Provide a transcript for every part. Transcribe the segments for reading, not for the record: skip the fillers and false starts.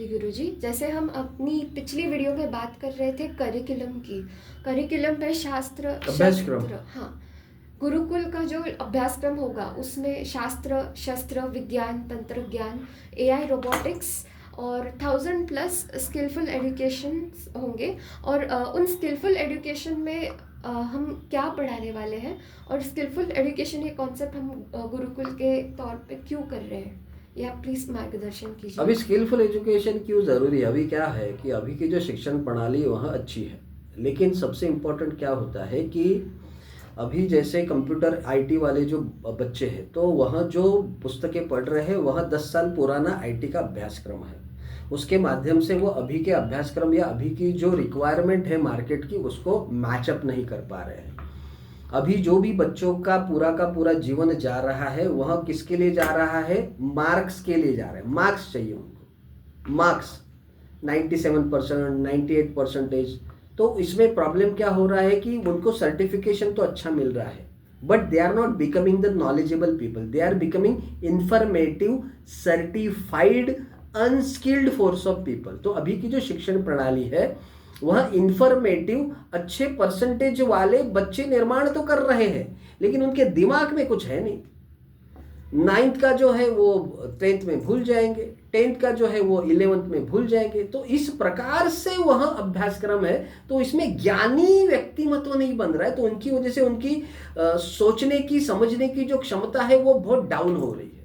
जी गुरुजी, जैसे हम अपनी पिछली वीडियो में बात कर रहे थे करिकुलम की। करिकुलम में शास्त्र अभ्यासक्रम। शस्त्र, हाँ, गुरुकुल का जो अभ्यासक्रम होगा उसमें शास्त्र शस्त्र विज्ञान तंत्र ज्ञान एआई रोबोटिक्स और 1000+ स्किलफुल एजुकेशन होंगे। और उन स्किलफुल एजुकेशन में हम क्या पढ़ाने वाले हैं और स्किलफुल एजुकेशन ये कॉन्सेप्ट हम गुरुकुल के तौर पे क्यों कर रहे हैं, ये आप प्लीज़ मार्गदर्शन कीजिए। अभी स्किलफुल एजुकेशन क्यों ज़रूरी है? अभी क्या है कि अभी की जो शिक्षण प्रणाली वह अच्छी है, लेकिन सबसे इम्पोर्टेंट क्या होता है कि अभी जैसे कंप्यूटर आईटी वाले जो बच्चे हैं, तो वह जो पुस्तकें पढ़ रहे हैं वह 10 साल पुराना आईटी का अभ्यासक्रम है। उसके माध्यम से वो अभी के अभ्यासक्रम या अभी की जो रिक्वायरमेंट है मार्केट की, उसको मैचअप नहीं कर पा रहे हैं। अभी जो भी बच्चों का पूरा जीवन जा रहा है वह किसके लिए जा रहा है? मार्क्स के लिए जा रहा है। मार्क्स चाहिए उनको, मार्क्स 97%, 98%। तो इसमें प्रॉब्लम क्या हो रहा है कि उनको सर्टिफिकेशन तो अच्छा मिल रहा है, but they are not becoming the knowledgeable people, they are becoming informative certified unskilled force of people. तो अभी की जो शिक्षण प्रणाली है वह इंफॉर्मेटिव अच्छे परसेंटेज वाले बच्चे निर्माण तो कर रहे हैं, लेकिन उनके दिमाग में कुछ है नहीं। 9th का जो है वो 10th में भूल जाएंगे, 10th का जो है वो 11th में भूल जाएंगे। तो इस प्रकार से वह अभ्यासक्रम है, तो इसमें ज्ञानी व्यक्तिमत्व नहीं बन रहा है। तो उनकी वजह से उनकी सोचने की समझने की जो क्षमता है वो बहुत डाउन हो रही है।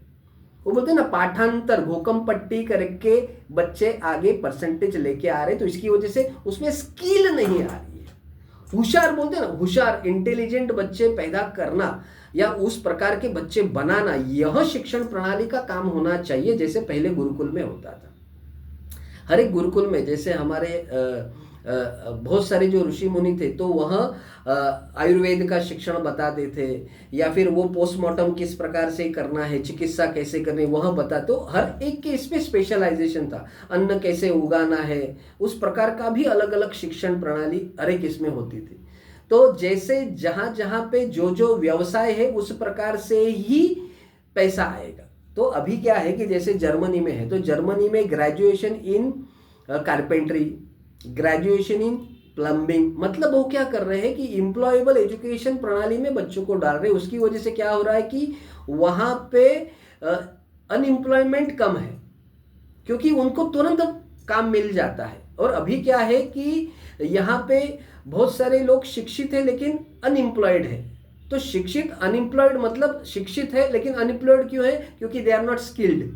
वो बोलते हैं ना, पाठांतर भूकंप पट्टी करके बच्चे आगे परसेंटेज लेके आ रहे, तो इसकी वजह से उसमें स्किल नहीं आ रही है। होशियार बोलते हैं ना, होशियार इंटेलिजेंट बच्चे पैदा करना या उस प्रकार के बच्चे बनाना, यह शिक्षण प्रणाली का काम होना चाहिए, जैसे पहले गुरुकुल में होता था। हर एक गुरुकुल में जैसे हमारे बहुत सारे जो ऋषि मुनि थे, तो वह आयुर्वेद का शिक्षण बताते थे, या फिर वो पोस्टमार्टम किस प्रकार से करना है, चिकित्सा कैसे करनी वह बता। तो हर एक के इसमें स्पेशलाइजेशन था। अन्न कैसे उगाना है, उस प्रकार का भी अलग अलग शिक्षण प्रणाली हर एक इसमें होती थी। तो जैसे जहाँ जहाँ पे जो जो व्यवसाय है उस प्रकार से ही पैसा आएगा। तो अभी क्या है कि जैसे जर्मनी में है, तो जर्मनी में graduation in carpentry, graduation in plumbing, मतलब वो क्या कर रहे हैं कि एम्प्लॉयबल एजुकेशन प्रणाली में बच्चों को डाल रहे हैं। उसकी वजह से क्या हो रहा है कि वहाँ पे अनएम्प्लॉयमेंट कम है, क्योंकि उनको तुरंत काम मिल जाता है। और अभी क्या है कि यहाँ पे बहुत सारे लोग शिक्षित हैं लेकिन अनएम्प्लॉयड है। तो शिक्षित अनएम्प्लॉयड मतलब शिक्षित है लेकिन अनएम्प्लॉयड क्यों है? क्योंकि दे आर नॉट स्किल्ड।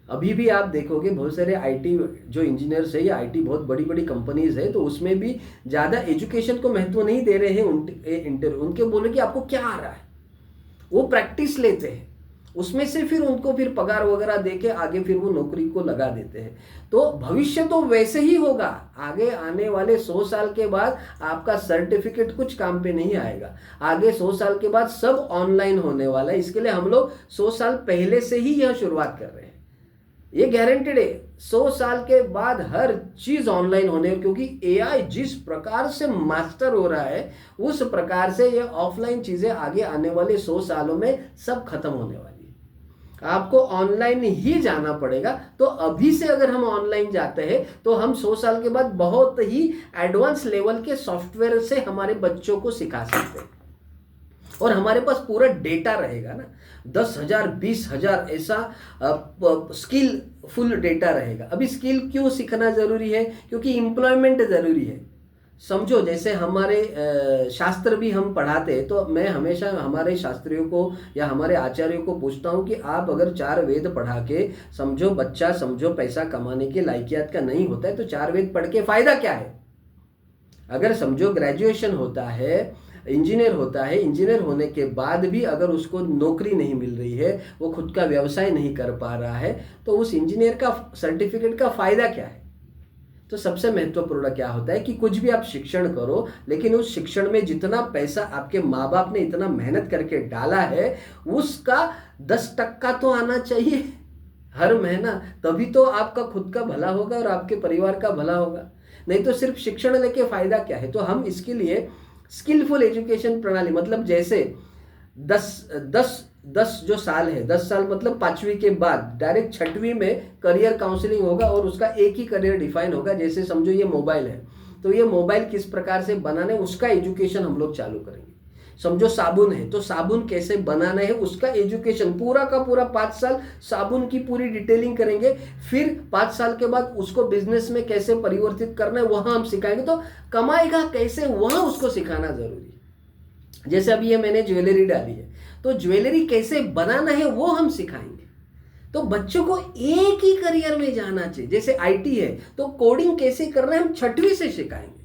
अभी भी आप देखोगे बहुत सारे आईटी जो इंजीनियर्स है या आईटी बहुत बड़ी बड़ी कंपनीज है, तो उसमें भी ज़्यादा एजुकेशन को महत्व नहीं दे रहे हैं। उनके बोले कि आपको क्या आ रहा है, वो प्रैक्टिस लेते हैं, उसमें से फिर उनको फिर पगार वगैरह देके आगे फिर वो नौकरी को लगा देते हैं। तो भविष्य तो वैसे ही होगा। आगे आने वाले 100 साल के बाद आपका सर्टिफिकेट कुछ काम पे नहीं आएगा। आगे 100 साल के बाद सब ऑनलाइन होने वाला है। इसके लिए हम लोग 100 साल पहले से ही यह शुरुआत कर रहे हैं। ये गारंटेड है, 100 साल के बाद हर चीज ऑनलाइन होने, क्योंकि एआई जिस प्रकार से मास्टर हो रहा है उस प्रकार से ये ऑफलाइन चीजें आगे आने वाले 100 सालों में सब खत्म होने वाली है। आपको ऑनलाइन ही जाना पड़ेगा। तो अभी से अगर हम ऑनलाइन जाते हैं तो हम 100 साल के बाद बहुत ही एडवांस लेवल के सॉफ्टवेयर से हमारे बच्चों को सिखा सकते हैं, और हमारे पास पूरा डेटा रहेगा ना, 10,000 20,000 ऐसा स्किल फुल डेटा रहेगा। अभी स्किल क्यों सीखना जरूरी है? क्योंकि एम्प्लॉयमेंट जरूरी है। समझो जैसे हमारे शास्त्र भी हम पढ़ाते हैं, तो मैं हमेशा हमारे शास्त्रियों को या हमारे आचार्यों को पूछता हूँ कि आप अगर 4 वेद पढ़ा के, समझो बच्चा समझो पैसा कमाने के लायकियत का नहीं होता है, तो 4 वेद पढ़ के फायदा क्या है? अगर समझो ग्रेजुएशन होता है, इंजीनियर होता है, इंजीनियर होने के बाद भी अगर उसको नौकरी नहीं मिल रही है, वो खुद का व्यवसाय नहीं कर पा रहा है, तो उस इंजीनियर का सर्टिफिकेट का फायदा क्या है? तो सबसे महत्वपूर्ण क्या होता है कि कुछ भी आप शिक्षण करो, लेकिन उस शिक्षण में जितना पैसा आपके माँ बाप ने इतना मेहनत करके डाला है उसका 10% तो आना चाहिए हर महीना, तभी तो आपका खुद का भला होगा और आपके परिवार का भला होगा। नहीं तो सिर्फ शिक्षण लेके फायदा क्या है? तो हम इसके लिए स्किलफुल एजुकेशन प्रणाली, मतलब जैसे 10 10 जो साल है, 10 साल मतलब 5वीं के बाद डायरेक्ट 6वीं में करियर काउंसलिंग होगा और उसका एक ही करियर डिफाइन होगा। जैसे समझो ये मोबाइल है, तो ये मोबाइल किस प्रकार से बनाना है उसका एजुकेशन हम लोग चालू करेंगे। समझो साबुन है, तो साबुन कैसे बनाना है उसका एजुकेशन पूरा का पूरा 5 साल साबुन की पूरी डिटेलिंग करेंगे। फिर 5 साल के बाद उसको बिजनेस में कैसे परिवर्तित करना है वहां हम सिखाएंगे। तो कमाएगा कैसे वहां उसको सिखाना जरूरी है। जैसे अभी ये मैंने ज्वेलरी डाली है, तो ज्वेलरी कैसे बनाना है वो हम सिखाएंगे। तो बच्चों को एक ही करियर में जाना चाहिए। जैसे आईटी है, तो कोडिंग कैसे करना है हम 6वीं से सिखाएंगे।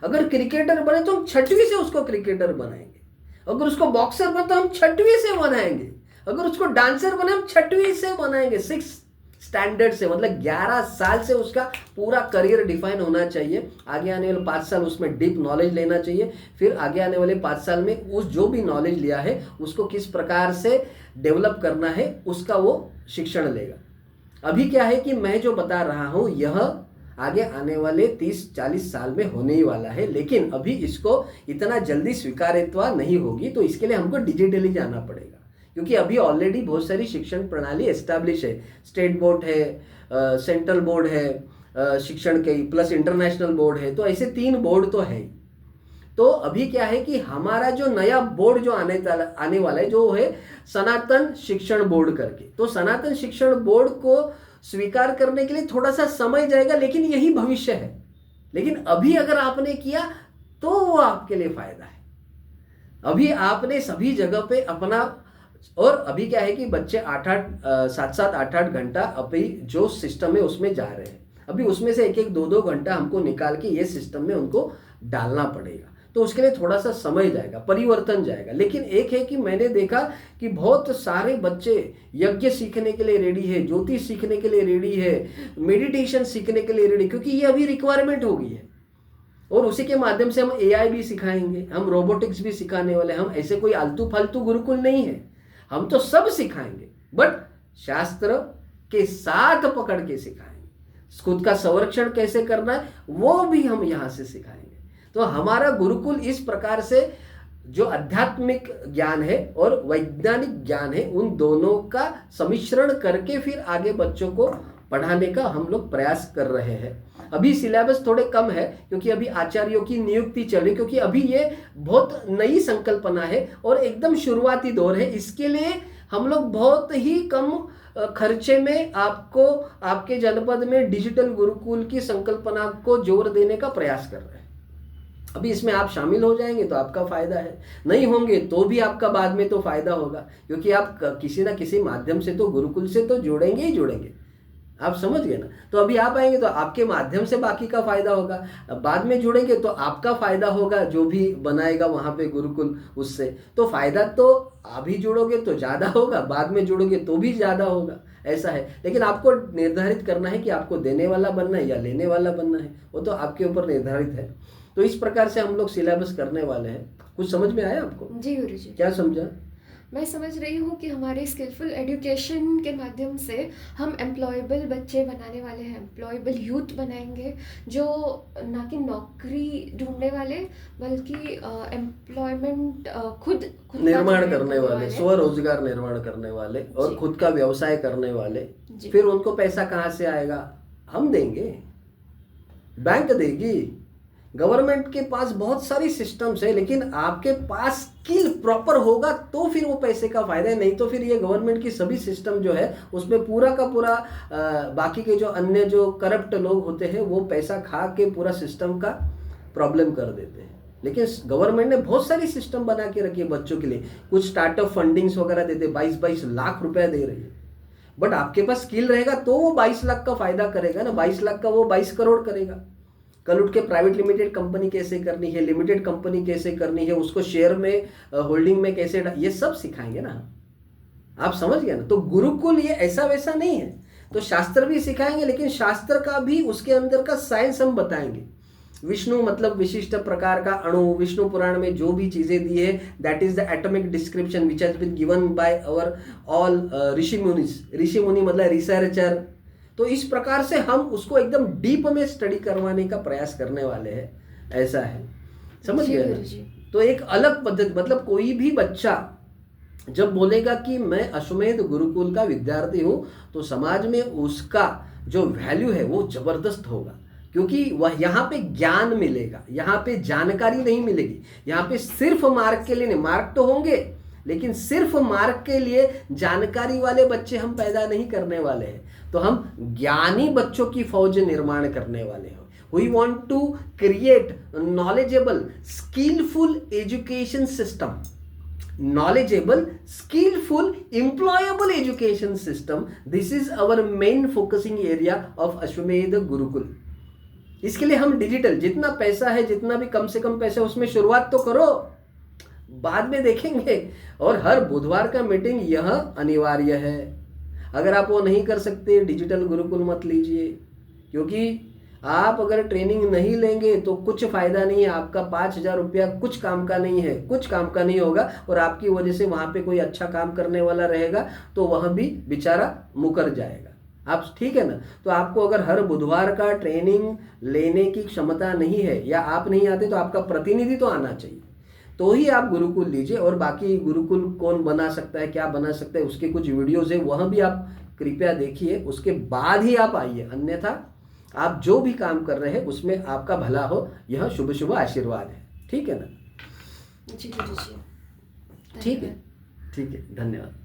अगर क्रिकेटर बने तो हम 6वीं से उसको क्रिकेटर बनाएंगे। अगर उसको बॉक्सर बने तो हम 6वीं से बनाएंगे। अगर उसको डांसर बने हम 6वीं से बनाएंगे। 6 स्टैंडर्ड से, मतलब 11 साल से उसका पूरा करियर डिफाइन होना चाहिए। आगे आने वाले 5 साल उसमें डीप नॉलेज लेना चाहिए। फिर आगे आने वाले 5 साल में उस जो भी नॉलेज लिया है उसको किस प्रकार से डेवलप करना है उसका वो शिक्षण लेगा। अभी क्या है कि मैं जो बता रहा हूं यह आगे आने वाले 30-40 साल में होने ही वाला है, लेकिन अभी इसको इतना जल्दी स्वीकार्यता नहीं होगी। तो इसके लिए हमको डिजिटली जाना पड़ेगा, क्योंकि अभी ऑलरेडी बहुत सारी शिक्षण प्रणाली एस्टैब्लिश है। स्टेट बोर्ड है, सेंट्रल बोर्ड है, शिक्षण के प्लस इंटरनेशनल बोर्ड है, तो ऐसे 3 बोर्ड तो है। तो अभी क्या है कि हमारा जो नया बोर्ड जो आने वाला है जो है सनातन शिक्षण बोर्ड करके। तो सनातन शिक्षण बोर्ड को स्वीकार करने के लिए थोड़ा सा समय जाएगा, लेकिन यही भविष्य है। लेकिन अभी अगर आपने किया तो वो आपके लिए फायदा है। अभी आपने सभी जगह पे अपना, और अभी क्या है कि बच्चे 7-7 8-8 घंटा अभी जो सिस्टम है उसमें जा रहे हैं। अभी उसमें से 1-1 2-2 घंटा हमको निकाल के ये सिस्टम में उनको डालना पड़ेगा। तो उसके लिए थोड़ा सा समय जाएगा, परिवर्तन जाएगा। लेकिन एक है कि मैंने देखा कि बहुत सारे बच्चे यज्ञ सीखने के लिए रेडी है, ज्योतिष सीखने के लिए रेडी है, मेडिटेशन सीखने के लिए रेडी, क्योंकि ये अभी रिक्वायरमेंट हो गई है। और उसी के माध्यम से हम एआई भी सिखाएंगे, हम रोबोटिक्स भी सिखाने वाले। हम ऐसे कोई आलतू फालतू गुरुकुल नहीं है, हम तो सब सिखाएंगे, बट शास्त्र के साथ पकड़ के सिखाएंगे। खुद का संरक्षण कैसे करना है वो भी हम यहाँ से सिखाएंगे। तो हमारा गुरुकुल इस प्रकार से जो आध्यात्मिक ज्ञान है और वैज्ञानिक ज्ञान है उन दोनों का सम्मिश्रण करके फिर आगे बच्चों को पढ़ाने का हम लोग प्रयास कर रहे हैं। अभी सिलेबस थोड़े कम है क्योंकि अभी आचार्यों की नियुक्ति चल रही, क्योंकि अभी ये बहुत नई संकल्पना है और एकदम शुरुआती दौर है। इसके लिए हम लोग बहुत ही कम खर्चे में आपको आपके जनपद में डिजिटल गुरुकुल की संकल्पना को जोर देने का प्रयास कर रहे हैं। अभी इसमें आप शामिल हो जाएंगे तो आपका फायदा है, नहीं होंगे तो भी आपका बाद में तो फायदा होगा, क्योंकि आप किसी ना किसी माध्यम से तो गुरुकुल से तो जुड़ेंगे ही जुड़ेंगे। आप समझ गए ना। तो अभी आप आएंगे तो आपके माध्यम से बाकी का फायदा होगा, बाद में जुड़ेंगे तो आपका फायदा होगा, जो भी बनाएगा वहां पे गुरुकुल उससे। तो फायदा तो अभी जुड़ोगे तो ज्यादा होगा, बाद में जुड़ोगे तो भी ज्यादा होगा, ऐसा है। लेकिन आपको निर्धारित करना है कि आपको देने वाला बनना है या लेने वाला बनना है, वो तो आपके ऊपर निर्धारित है। तो इस प्रकार से हम लोग सिलेबस करने वाले हैं। कुछ समझ में आया आपको? जी गुरुजी। क्या समझा? मैं समझ रही हूँ कि हमारे स्किलफुल एजुकेशन के माध्यम से हम एम्प्लॉयबल बच्चे बनाने वाले हैं, एम्प्लॉयबल यूथ बनाएंगे, जो ना कि नौकरी ढूंढने वाले बल्कि एम्प्लॉयमेंट खुद निर्माण करने वाले, स्वरोजगार निर्माण करने वाले और खुद का व्यवसाय करने वाले। फिर उनको पैसा कहाँ से आएगा? हम देंगे, बैंक देगी। गवर्नमेंट के पास बहुत सारी सिस्टम्स है, लेकिन आपके पास स्किल प्रॉपर होगा तो फिर वो पैसे का फायदा है। नहीं तो फिर ये गवर्नमेंट की सभी सिस्टम जो है उसमें पूरा का पूरा बाकी के जो अन्य जो करप्ट लोग होते हैं वो पैसा खा के पूरा सिस्टम का प्रॉब्लम कर देते हैं। लेकिन गवर्नमेंट ने बहुत सारी सिस्टम बना के रखी है बच्चों के लिए। कुछ स्टार्टअप फंडिंग्स वगैरह देते, 22-22 लाख रुपया दे रही है। बट आपके पास स्किल रहेगा तो वो 22 लाख का फायदा करेगा ना, 22 लाख का वो 22 करोड़ करेगा। कल उठ के प्राइवेट लिमिटेड कंपनी कैसे करनी है, लिमिटेड कंपनी कैसे करनी है, उसको शेयर में होल्डिंग में कैसे, ये सब सिखाएंगे ना। आप समझ गए ना। तो गुरुकुल ये ऐसा वैसा नहीं है। तो शास्त्र भी सिखाएंगे, लेकिन शास्त्र का भी उसके अंदर का साइंस हम बताएंगे। विष्णु मतलब विशिष्ट प्रकार का अणु, विष्णु पुराण में जो भी चीजें दी है that is the atomic description which has been given by our all rishi munis. ऋषि मुनि मतलब रिसर्चर। तो इस प्रकार से हम उसको एकदम डीप में स्टडी करवाने का प्रयास करने वाले हैं, ऐसा है। समझ गए ना। तो एक अलग पद्धति, मतलब कोई भी बच्चा जब बोलेगा कि मैं अश्वमेध गुरुकुल का विद्यार्थी हूँ, तो समाज में उसका जो वैल्यू है वो जबरदस्त होगा, क्योंकि वह यहाँ पे ज्ञान मिलेगा, यहाँ पे जानकारी नहीं मिलेगी। यहाँ पे सिर्फ मार्क के लिए नहीं, मार्क तो होंगे, लेकिन सिर्फ मार्क के लिए जानकारी वाले बच्चे हम पैदा नहीं करने वाले हैं। तो हम ज्ञानी बच्चों की फौज निर्माण करने वाले हैं। We want to create a knowledgeable, skillful education system. Knowledgeable, skillful, employable education system. This is our main focusing area of Ashwamedh Gurukul. इसके लिए हम डिजिटल, जितना पैसा है, जितना भी कम से कम पैसा, उसमें शुरुआत तो करो, बाद में देखेंगे। और हर बुधवार का मीटिंग यह अनिवार्य है। अगर आप वो नहीं कर सकते, डिजिटल गुरुकुल मत लीजिए, क्योंकि आप अगर ट्रेनिंग नहीं लेंगे तो कुछ फ़ायदा नहीं है। आपका 5,000 रुपया कुछ काम का नहीं है, कुछ काम का नहीं होगा। और आपकी वजह से वहाँ पे कोई अच्छा काम करने वाला रहेगा तो वह भी बेचारा मुकर जाएगा। आप ठीक है ना। तो आपको अगर हर बुधवार का ट्रेनिंग लेने की क्षमता नहीं है, या आप नहीं आते, तो आपका प्रतिनिधि तो आना चाहिए, तो ही आप गुरुकुल लीजिए। और बाकी गुरुकुल कौन बना सकता है, क्या बना सकता है, उसके कुछ वीडियोज़ है, वह भी आप कृपया देखिए, उसके बाद ही आप आइए। अन्यथा आप जो भी काम कर रहे हैं उसमें आपका भला हो, यह शुभ शुभ आशीर्वाद है। ठीक है ना। जी गुरु जी, ठीक है, ठीक है, धन्यवाद।